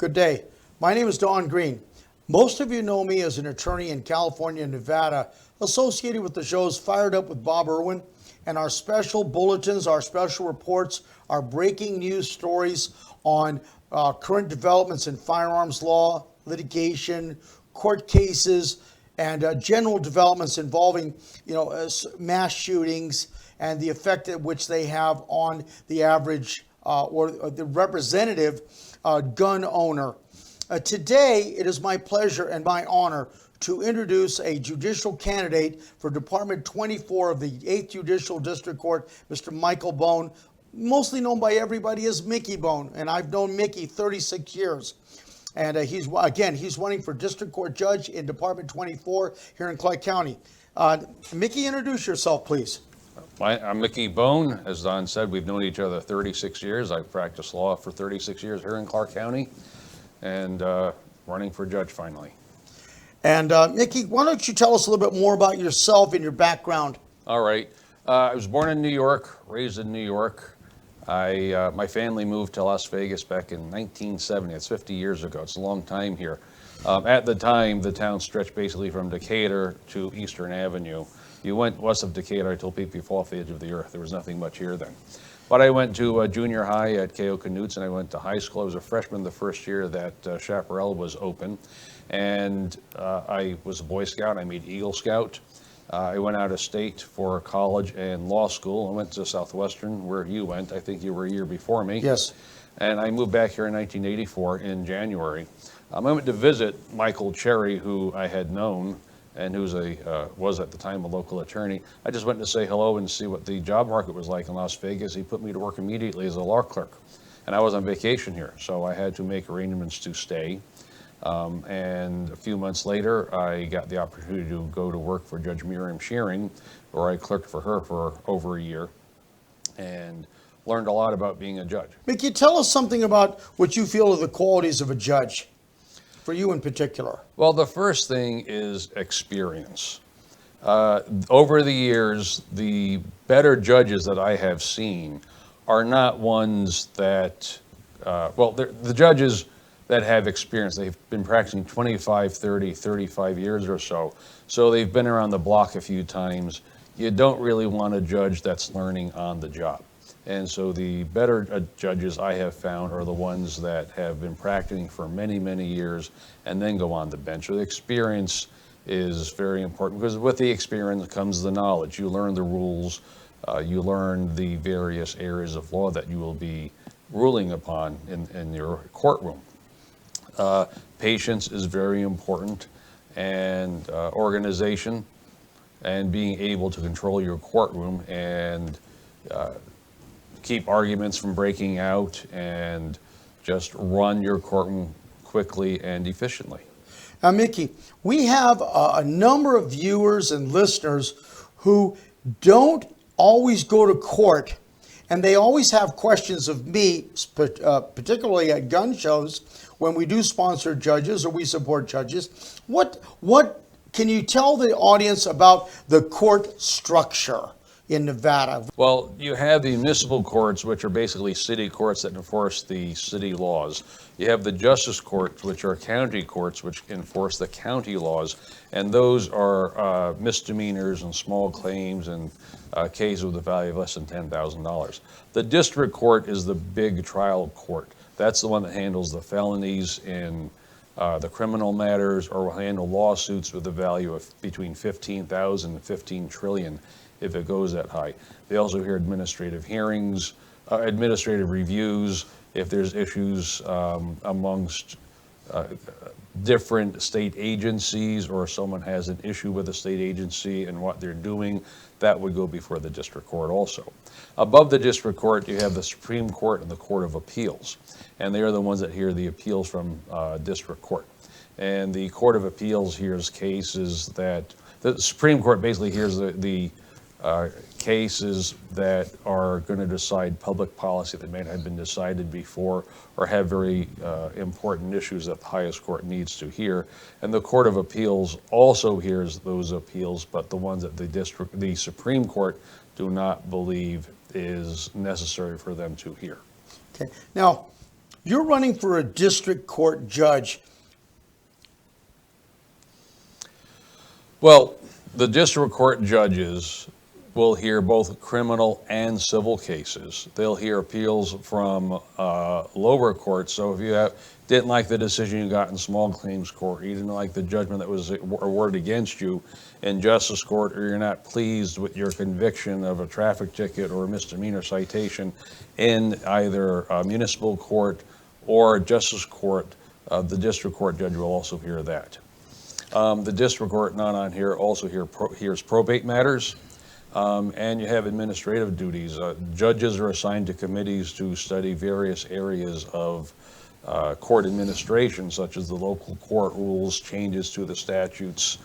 Good day. My name is Don Green. Most of you know me as an attorney in California and Nevada, associated with the shows Fired Up with Bob Irwin, and our special bulletins, our special reports, our breaking news stories on current developments in firearms law, litigation, court cases, and general developments involving, mass shootings and the effect at which they have on the average or the representative gun owner. Today, it is my pleasure and my honor to introduce a judicial candidate for Department 24 of the 8th Judicial District Court, Mr. Michael Bohn, mostly known by everybody as Mickey Bohn, and I've known Mickey 36 years. And he's running for District Court Judge in Department 24 here in Clark County. Mickey, introduce yourself, please. I'm Mickey Bohn. As Don said, we've known each other 36 years. I've practiced law for 36 years here in Clark County, and running for judge finally. And Mickey, why don't you tell us a little bit more about yourself and your background? All right. I was born in New York, raised in New York. My family moved to Las Vegas back in 1970. It's 50 years ago. It's a long time here. At the time, the town stretched basically from Decatur to Eastern Avenue. You went west of Decatur, I told people you fall off the edge of the earth. There was nothing much here then. But I went to junior high at K.O. Knutson, and I went to high school. I was a freshman the first year that Chaparral was open. And I was a Boy Scout. I made Eagle Scout. I went out of state for college and law school. I went to Southwestern, where you went. I think you were a year before me. Yes. And I moved back here in 1984 in January. I went to visit Michael Cherry, who I had known, and who was at the time a local attorney. I just went to say hello and see what the job market was like in Las Vegas. He put me to work immediately as a law clerk. And I was on vacation here, so I had to make arrangements to stay. And a few months later, I got the opportunity to go to work for Judge Miriam Shearing, where I clerked for her for over a year, and learned a lot about being a judge. Mickey, tell us something about what you feel are the qualities of a judge, for you in particular. Well, the first thing is experience. Over the years, the better judges that I have seen are not ones that, the judges that have experience. They've been practicing 25, 30, 35 years or so. So they've been around the block a few times. You don't really want a judge that's learning on the job. And so the better judges I have found are the ones that have been practicing for many, many years and then go on the bench. So the experience is very important, because with the experience comes the knowledge. You learn the rules, you learn the various areas of law that you will be ruling upon in your courtroom. Patience is very important, and organization, and being able to control your courtroom and keep arguments from breaking out, and just run your courtroom quickly and efficiently. Now, Mickey, we have a number of viewers and listeners who don't always go to court, and they always have questions of me, particularly at gun shows when we do sponsor judges or we support judges. What can you tell the audience about the court structure in Nevada? Well, you have the municipal courts, which are basically city courts that enforce the city laws. You have the justice courts, which are county courts, which enforce the county laws, and those are misdemeanors and small claims and cases with a value of less than $10,000. The district court is the big trial court. That's the one that handles the felonies in the criminal matters, or will handle lawsuits with a value of between $15,000 and $15 trillion if it goes that high. They also hear administrative hearings, administrative reviews, if there's issues amongst different state agencies, or someone has an issue with a state agency and what they're doing, that would go before the district court also. Above the district court, you have the Supreme Court and the Court of Appeals, and they are the ones that hear the appeals from district court. And the Court of Appeals hears cases that, the Supreme Court basically hears the cases that are going to decide public policy that may not have been decided before, or have very important issues that the highest court needs to hear. And the Court of Appeals also hears those appeals, but the ones that the Supreme Court do not believe is necessary for them to hear. Okay. Now, You're running for a district court judge. Well, the district court judges will hear both criminal and civil cases. They'll hear appeals from lower courts. So if you didn't like the decision you got in small claims court, you didn't like the judgment that was awarded against you in justice court, or you're not pleased with your conviction of a traffic ticket or a misdemeanor citation in either municipal court or justice court, the district court judge will also hear that. The district court, not on here, also hears probate matters. And you have administrative duties. Judges are assigned to committees to study various areas of court administration, such as the local court rules, changes to the statutes,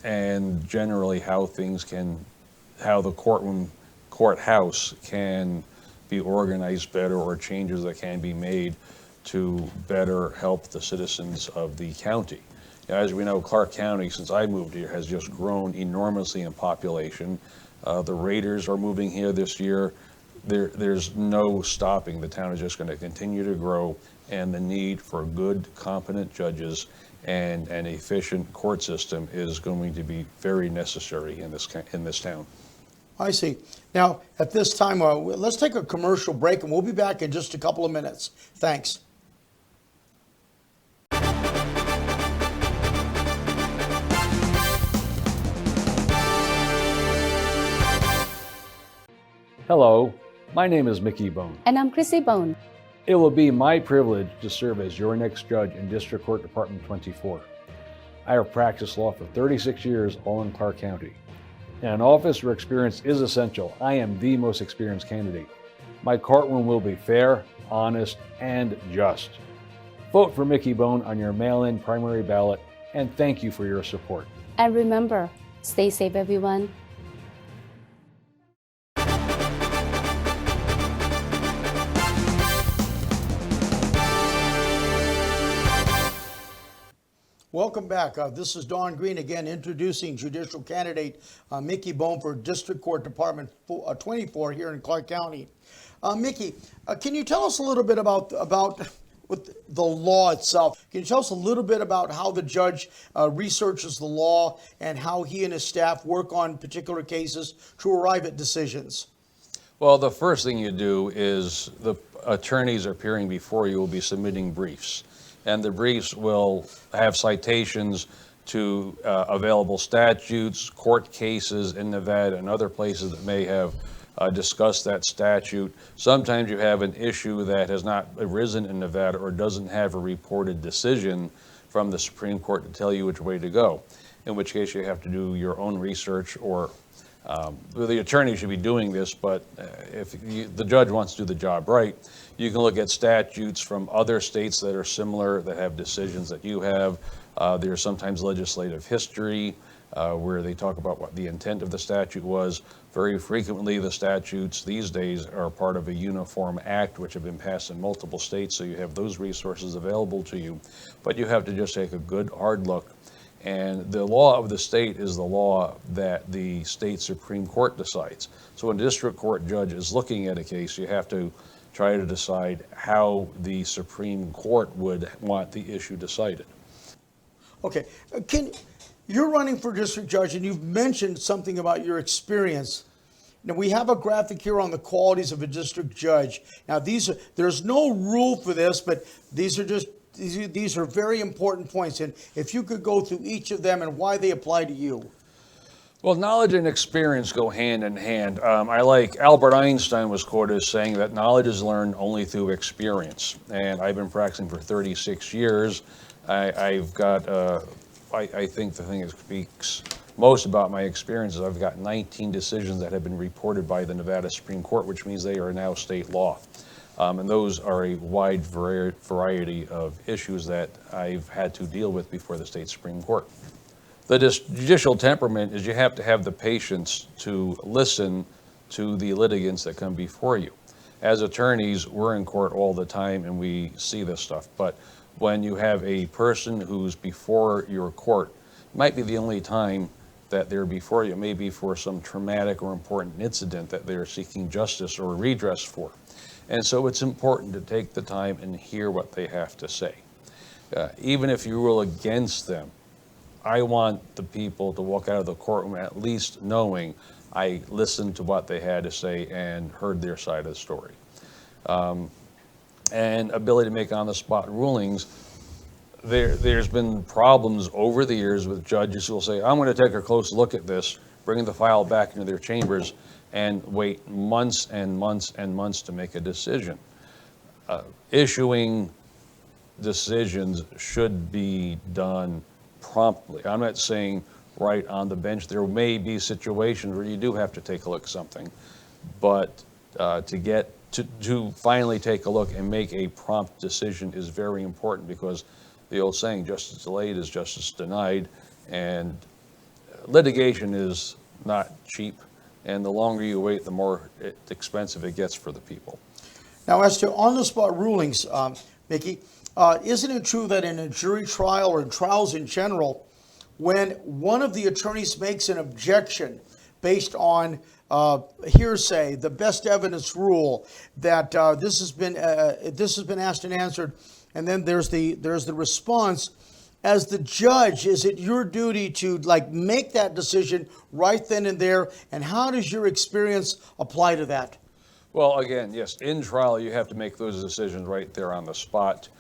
and generally how the courthouse can be organized better, or changes that can be made to better help the citizens of the county. As we know, Clark County, since I moved here, has just grown enormously in population. The Raiders are moving here this year. There's no stopping. The town is just going to continue to grow, and the need for good, competent judges and an efficient court system is going to be very necessary in this town. I see. Now, at this time, let's take a commercial break, and we'll be back in just a couple of minutes. Thanks. Hello, my name is Mickey Bohn. And I'm Chrissy Bohn. It will be my privilege to serve as your next judge in District Court Department 24. I have practiced law for 36 years, all in Clark County. In an office where experience is essential, I am the most experienced candidate. My courtroom will be fair, honest, and just. Vote for Mickey Bohn on your mail-in primary ballot, and thank you for your support. And remember, stay safe, everyone. Welcome back. This is Don Green again, introducing judicial candidate Mickey Bohn for District Court Department 24 here in Clark County. Mickey, can you tell us a little bit about with the law itself? Can you tell us a little bit about how the judge researches the law and how he and his staff work on particular cases to arrive at decisions? Well, the first thing you do is the attorneys appearing before you will be submitting briefs. And the briefs will have citations to available statutes, court cases in Nevada and other places that may have discussed that statute. Sometimes you have an issue that has not arisen in Nevada or doesn't have a reported decision from the Supreme Court to tell you which way to go, in which case you have to do your own research, or the attorney should be doing this, but if the judge wants to do the job right, you can look at statutes from other states that are similar, that have decisions that you have. There's sometimes legislative history where they talk about what the intent of the statute was. Very frequently, the statutes these days are part of a uniform act which have been passed in multiple states, so you have those resources available to you. But you have to just take a good, hard look. And the law of the state is the law that the state Supreme Court decides. So when a district court judge is looking at a case, you have to try to decide how the Supreme Court would want the issue decided. Okay, you're running for district judge, and you've mentioned something about your experience. Now, we have a graphic here on the qualities of a district judge. Now, there's no rule for this, but these are very important points, and if you could go through each of them and why they apply to you. Well, knowledge and experience go hand in hand. I like Albert Einstein was quoted as saying that knowledge is learned only through experience, and I've been practicing for 36 years. I've got, I think the thing that speaks most about my experience is I've got 19 decisions that have been reported by the Nevada Supreme Court, which means they are now state law. And those are a wide variety of issues that I've had to deal with before the state Supreme Court. The judicial temperament is you have to have the patience to listen to the litigants that come before you. As attorneys, we're in court all the time and we see this stuff. But when you have a person who's before your court, it might be the only time that they're before you may be for some traumatic or important incident that they're seeking justice or redress for. And so it's important to take the time and hear what they have to say. Even if you rule against them, I want the people to walk out of the courtroom at least knowing I listened to what they had to say and heard their side of the story. And ability to make on-the-spot rulings. There's been problems over the years with judges who will say, I'm going to take a close look at this, bring the file back into their chambers, and wait months and months and months to make a decision. Issuing decisions should be done promptly. I'm not saying right on the bench. There may be situations where you do have to take a look at something, but to finally take a look and make a prompt decision is very important, because the old saying, justice delayed is justice denied, and litigation is not cheap, and the longer you wait, the more expensive it gets for the people. Now, as to on-the-spot rulings, Mickey, isn't it true that in a jury trial or in trials in general, when one of the attorneys makes an objection based on hearsay, the best evidence rule, that this has been asked and answered, and then there's the response. As the judge, is it your duty to make that decision right then and there? And how does your experience apply to that? Well, again, yes, in trial you have to make those decisions right there on the spot.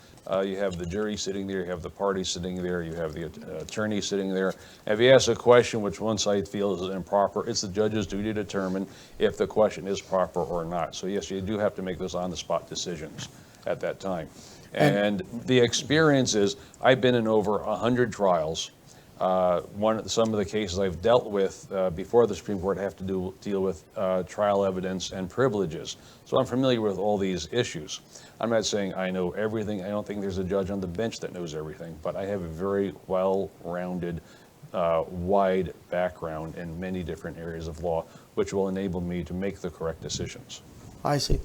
You have the jury sitting there, you have the party sitting there, you have the attorney sitting there. And if you ask a question which one side feels is improper, it's the judge's duty to determine if the question is proper or not. So yes, you do have to make those on-the-spot decisions at that time. And the experience is, I've been in over 100 trials. Some of the cases I've dealt with before the Supreme Court have to deal with trial evidence and privileges. So I'm familiar with all these issues. I'm not saying I know everything. I don't think there's a judge on the bench that knows everything, but I have a very well-rounded, wide background in many different areas of law, which will enable me to make the correct decisions. I see.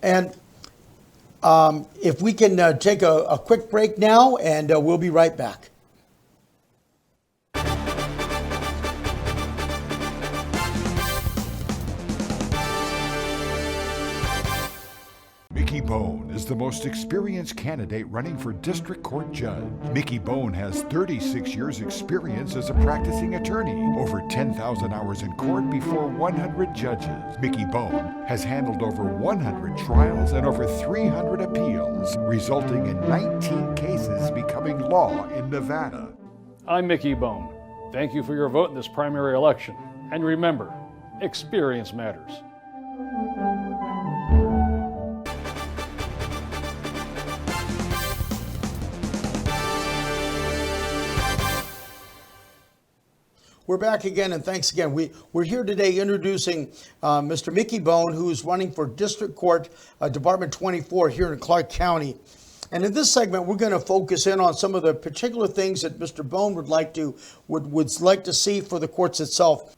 And if we can take a quick break now, and we'll be right back. Mickey Bohn is the most experienced candidate running for district court judge. Mickey Bohn has 36 years experience as a practicing attorney, over 10,000 hours in court before 100 judges. Mickey Bohn has handled over 100 trials and over 300 appeals, resulting in 19 cases becoming law in Nevada. I'm Mickey Bohn. Thank you for your vote in this primary election. And remember, experience matters. We're back again, and thanks again. We're here today introducing Mr. Mickey Bohn, who's running for District Court Department 24 here in Clark County. And in this segment, we're going to focus in on some of the particular things that Mr. Bohn would like to see for the courts itself.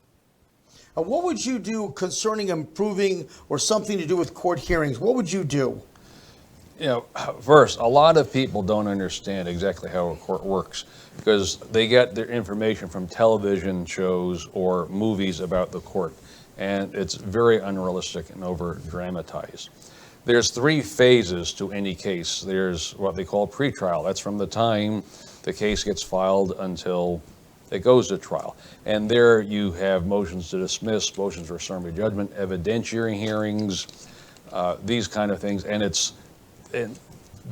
What would you do concerning improving or something to do with court hearings? What would you do? You know, first, a lot of people don't understand exactly how a court works, because they get their information from television shows or movies about the court, and it's very unrealistic and over-dramatized. There's 3 phases to any case. There's what they call pretrial. That's from the time the case gets filed until it goes to trial. And there you have motions to dismiss, motions for summary judgment, evidentiary hearings, these kind of things. And it's in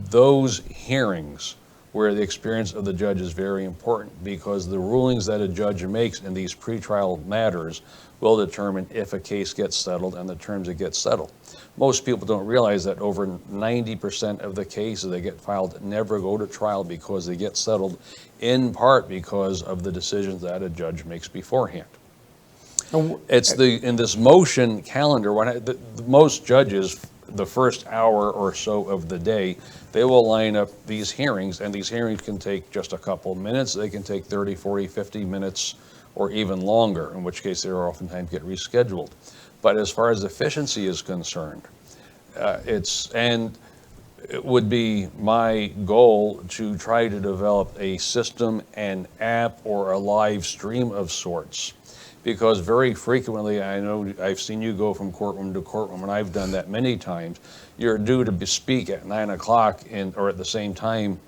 those hearings where the experience of the judge is very important, because the rulings that a judge makes in these pretrial matters will determine if a case gets settled and the terms it gets settled. Most people don't realize that over 90% of the cases that get filed never go to trial because they get settled, in part because of the decisions that a judge makes beforehand. It's in this motion calendar, most judges, the first hour or so of the day, they will line up these hearings, and these hearings can take just a couple minutes. They can take 30, 40, 50 minutes, or even longer, in which case they are oftentimes get rescheduled. But as far as efficiency is concerned, it would be my goal to try to develop a system, an app, or a live stream of sorts. Because very frequently, I know I've seen you go from courtroom to courtroom, and I've done that many times. You're due to speak at 9 o'clock or at the same time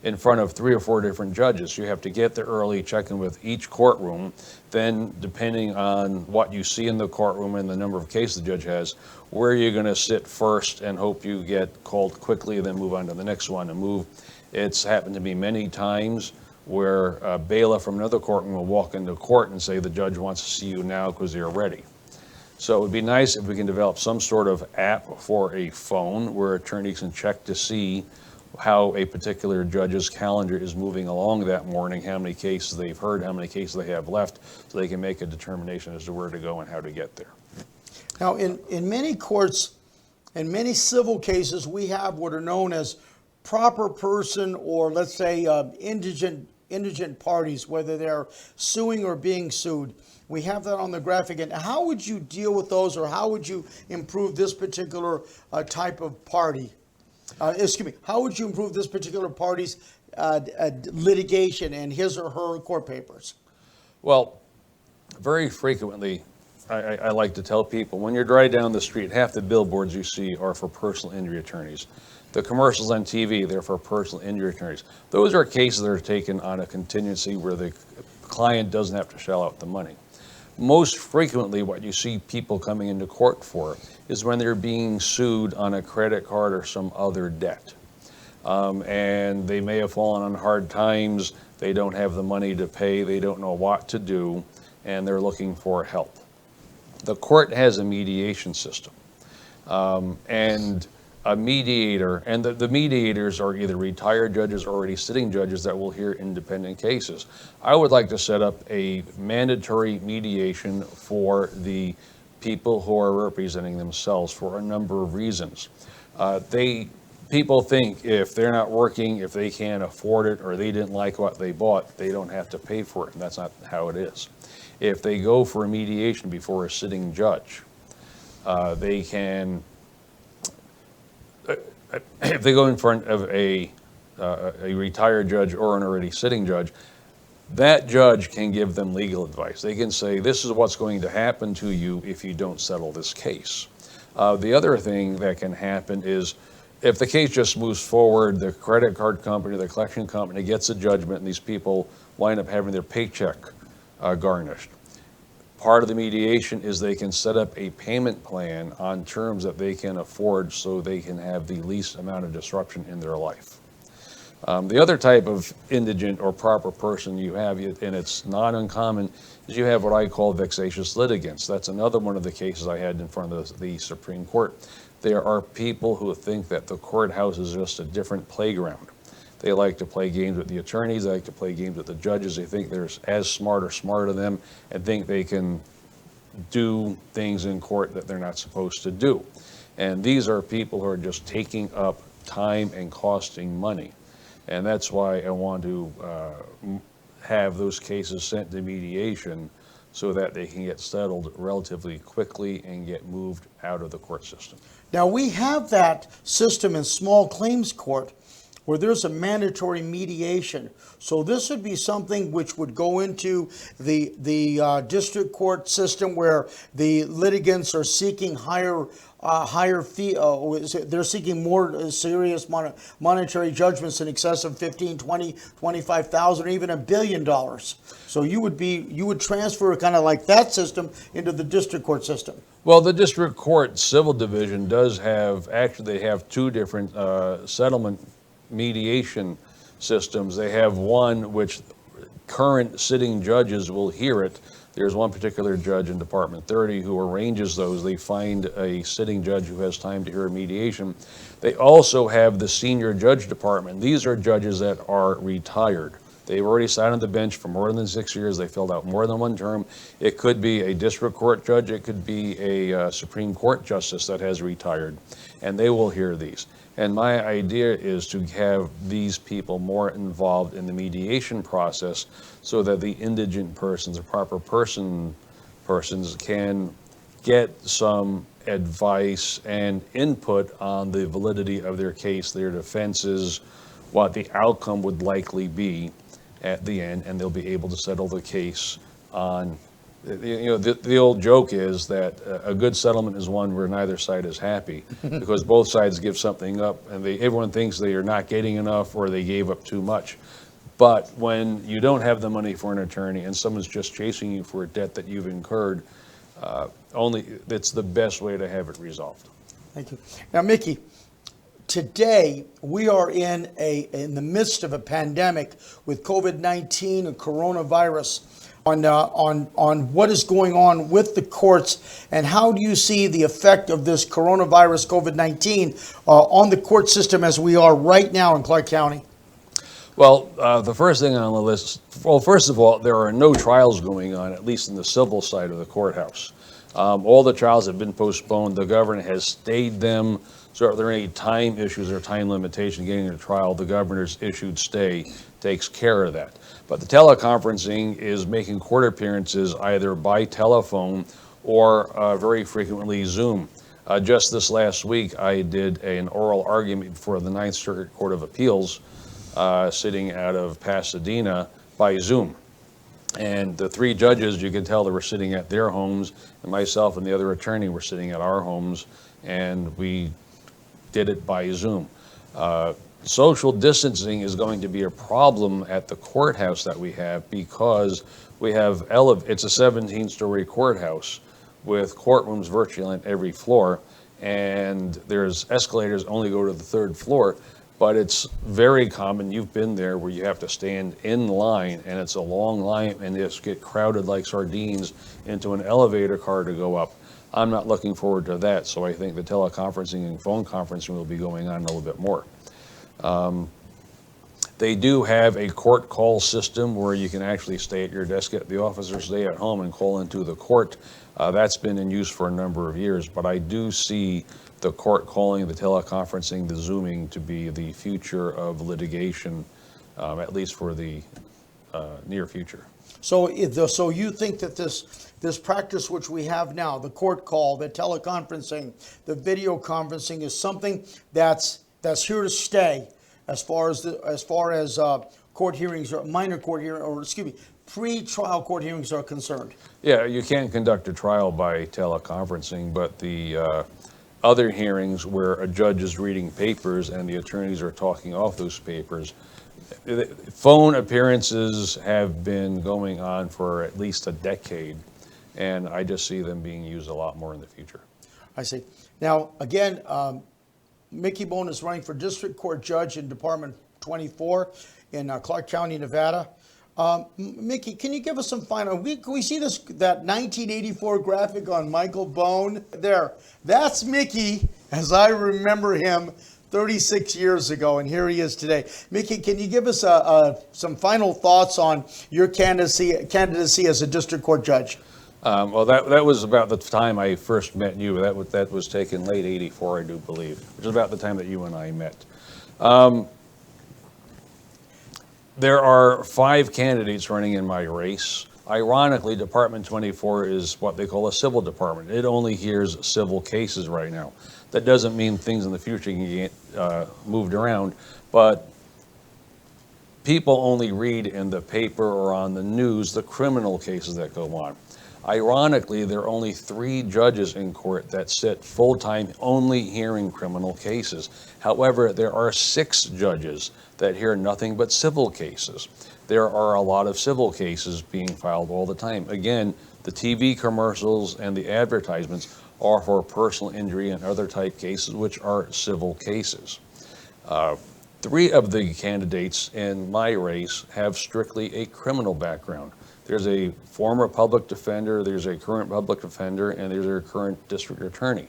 in front of 3 or 4 different judges. You have to get there early, check in with each courtroom. Then, depending on what you see in the courtroom and the number of cases the judge has, where you're going to sit first and hope you get called quickly, then move on to the next one and move. It's happened to me many times where a bailiff from another courtroom will walk into court and say the judge wants to see you now because they're ready. So it would be nice if we can develop some sort of app for a phone where attorneys can check to see how a particular judge's calendar is moving along that morning, how many cases they've heard, how many cases they have left, so they can make a determination as to where to go and how to get there. Now, in many courts, in many civil cases, we have what are known as proper person, or let's say indigent parties, whether they're suing or being sued. We have that on the graphic. And how would you deal with those, or how would you improve this particular type of party? How would you improve this particular party's litigation and his or her court papers? Well, very frequently, I like to tell people, when you're driving down the street, half the billboards you see are for personal injury attorneys. The commercials on TV, they're for personal injury attorneys. Those are cases that are taken on a contingency where the client doesn't have to shell out the money. Most frequently, what you see people coming into court for is when they're being sued on a credit card or some other debt. And they may have fallen on hard times, they don't have the money to pay, they don't know what to do, and they're looking for help. The court has a mediation system. And a mediator, and the mediators are either retired judges or already sitting judges that will hear independent cases. I would like to set up a mandatory mediation for the people who are representing themselves for a number of reasons. People think if they're not working, if they can't afford it, or they didn't like what they bought, they don't have to pay for it, and that's not how it is. If they go for a mediation before a sitting judge, they can, if they go in front of a retired judge or an already sitting judge, that judge can give them legal advice. They can say, this is what's going to happen to you if you don't settle this case. The other thing that can happen is, if the case just moves forward, the credit card company, the collection company gets a judgment, and these people wind up having their paycheck garnished. Part of the mediation is they can set up a payment plan on terms that they can afford so they can have the least amount of disruption in their life. The other type of indigent or proper person you have, and it's not uncommon, is you have what I call vexatious litigants. That's another one of the cases I had in front of the Supreme Court. There are people who think that the courthouse is just a different playground. They like to play games with the attorneys, they like to play games with the judges, they think they're as smart or smarter than them, and think they can do things in court that they're not supposed to do. And these are people who are just taking up time and costing money. And that's why I want to have those cases sent to mediation so that they can get settled relatively quickly and get moved out of the court system. Now, we have that system in small claims court where there's a mandatory mediation. So this would be something which would go into the district court system where the litigants are seeking higher fee, they're seeking more serious monetary judgments in excess of 15, 20, 25,000, or even $1 billion. So you would transfer kind of like that system into the district court system. Well, the district court civil division does have, actually they have two different settlement mediation systems. They have one which current sitting judges will hear it. There's one particular judge in Department 30 who arranges those. They find a sitting judge who has time to hear a mediation. They also have the senior judge department. These are judges that are retired. They've already sat on the bench for more than 6 years. They filled out more than one term. It could be a district court judge. It could be a Supreme Court justice that has retired, and they will hear these. And my idea is to have these people more involved in the mediation process so that the indigent persons or proper persons can get some advice and input on the validity of their case, their defenses, what the outcome would likely be at the end, and they'll be able to settle the case on, the old joke is that a good settlement is one where neither side is happy because both sides give something up and everyone thinks they are not getting enough or they gave up too much. But when you don't have the money for an attorney and someone's just chasing you for a debt that you've incurred, it's the best way to have it resolved. Thank you. Now, Mickey, today we are in the midst of a pandemic with COVID-19 and coronavirus. On what is going on with the courts, and how do you see the effect of this coronavirus COVID-19 on the court system as we are right now in Clark County? Well, the first thing on the list, well, first of all, there are no trials going on, at least in the civil side of the courthouse. All the trials have been postponed. The governor has stayed them. So if there are any time issues or time limitation getting a trial, the governor's issued stay takes care of that. But the teleconferencing is making court appearances either by telephone or very frequently Zoom. Just this last week, I did an oral argument for the Ninth Circuit Court of Appeals sitting out of Pasadena by Zoom. And the three judges, you can tell they were sitting at their homes, and myself and the other attorney were sitting at our homes, and we did it by Zoom. Social distancing is going to be a problem at the courthouse that we have because we have it's a 17-story courthouse with courtrooms virtually on every floor, and there's escalators only go to the third floor, but it's very common, you've been there, where you have to stand in line, and it's a long line, and just get crowded like sardines into an elevator car to go up. I'm not looking forward to that, so I think the teleconferencing and phone conferencing will be going on a little bit more. They do have a court call system where you can actually stay at your desk at the office or stay at home and call into the court. That's been in use for a number of years, but I do see the court calling, the teleconferencing, the Zooming to be the future of litigation, at least for the near future. So you think that this practice which we have now, the court call, the teleconferencing, the video conferencing, is something that's here to stay as far as court hearings or minor court hearing, or excuse me, pre-trial court hearings are concerned? Yeah, you can't conduct a trial by teleconferencing, but the other hearings where a judge is reading papers and the attorneys are talking off those papers, phone appearances have been going on for at least a decade, and I just see them being used a lot more in the future. I see. Now, again, Mickey Bohn is running for District Court Judge in Department 24 in Clark County, Nevada. Mickey, can you give us some final? Can we see that 1984 graphic on Michael Bohn there? That's Mickey, as I remember him 36 years ago, and here he is today. Mickey, can you give us some final thoughts on your candidacy as a District Court Judge? Well, that was about the time I first met you. That was taken late '84, I do believe, which is about the time that you and I met. There are 5 candidates running in my race. Ironically, Department 24 is what they call a civil department. It only hears civil cases right now. That doesn't mean things in the future can get moved around, but people only read in the paper or on the news the criminal cases that go on. Ironically, there are only 3 judges in court that sit full-time only hearing criminal cases. However, there are 6 judges that hear nothing but civil cases. There are a lot of civil cases being filed all the time. Again, the TV commercials and the advertisements are for personal injury and other type cases, which are civil cases. 3 of the candidates in my race have strictly a criminal background. There's a former public defender, there's a current public defender, and there's a current district attorney.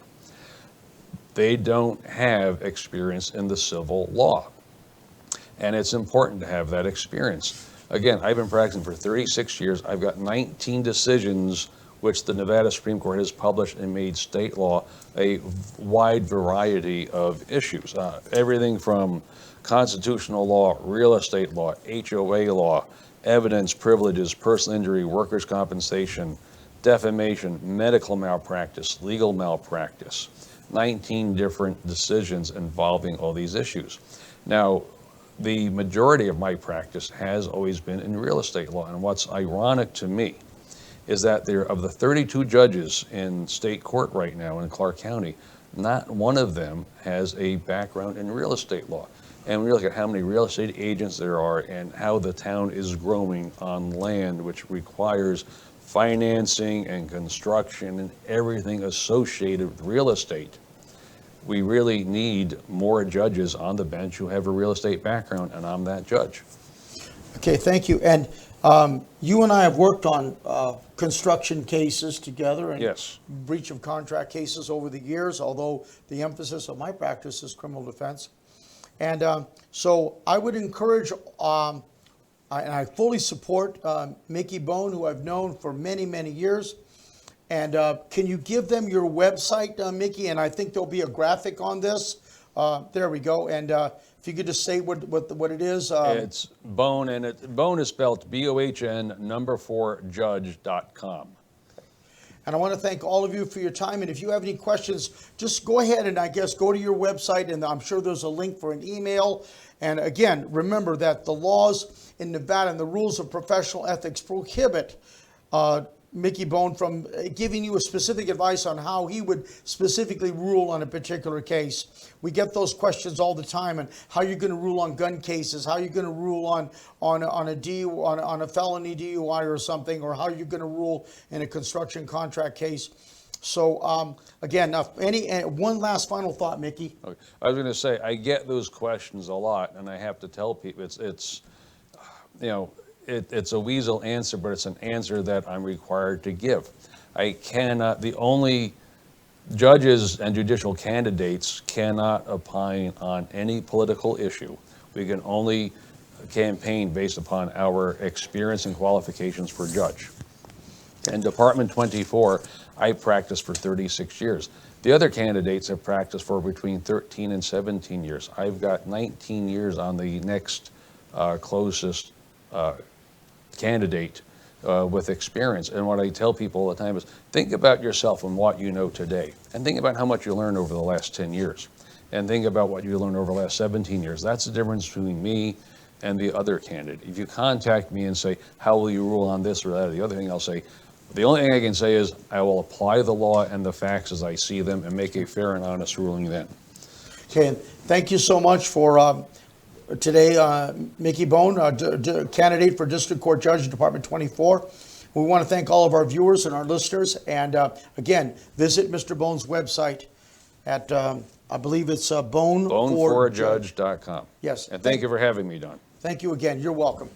They don't have experience in the civil law. And it's important to have that experience. Again, I've been practicing for 36 years. I've got 19 decisions which the Nevada Supreme Court has published and made state law, a wide variety of issues. Everything from constitutional law, real estate law, HOA law, evidence, privileges, personal injury, workers' compensation, defamation, medical malpractice, legal malpractice, 19 different decisions involving all these issues. Now, the majority of my practice has always been in real estate law, and what's ironic to me is that there, of the 32 judges in state court right now in Clark County, not one of them has a background in real estate law. And we look at how many real estate agents there are and how the town is growing on land, which requires financing and construction and everything associated with real estate. We really need more judges on the bench who have a real estate background, and I'm that judge. Okay, thank you. And you and I have worked on construction cases together and Yes. breach of contract cases over the years, although the emphasis of my practice is criminal defense. And so I would encourage, and I fully support Mickey Bohn, who I've known for many, many years. And can you give them your website, Mickey? And I think there'll be a graphic on this. There we go. And if you could just say what it is. It's Bohn, and Bohn is spelled BOHN4judge.com. And I want to thank all of you for your time. And if you have any questions, just go ahead and I guess go to your website, and I'm sure there's a link for an email. And again, remember that the laws in Nevada and the rules of professional ethics prohibit Mickey Bohn from giving you a specific advice on how he would specifically rule on a particular case. We get those questions all the time, and how you're going to rule on gun cases, how you're going to rule on a felony DUI or something, or how you're going to rule in a construction contract case. So again, one last final thought, Mickey. Okay. I was going to say, I get those questions a lot, and I have to tell people it's a weasel answer, but it's an answer that I'm required to give. I cannot, the only judges and judicial candidates cannot opine on any political issue. We can only campaign based upon our experience and qualifications for judge. In Department 24, I practiced for 36 years. The other candidates have practiced for between 13 and 17 years. I've got 19 years on the next closest candidate with experience. And what I tell people all the time is, think about yourself and what you know today, and think about how much you learned over the last 10 years, and think about what you learned over the last 17 years. That's the difference between me and the other candidate. If you contact me and say, how will you rule on this or that or the other thing, I'll say, the only thing I can say is I will apply the law and the facts as I see them and make a fair and honest ruling then. Okay, and thank you so much for today, Mickey Bohn, candidate for District Court Judge in Department 24. We want to thank all of our viewers and our listeners. And again, visit Mr. Bohn's website at, I believe it's Bohn4judge.com. Bohn4judge.com. Yes. And thank you for having me, Don. Thank you again. You're welcome.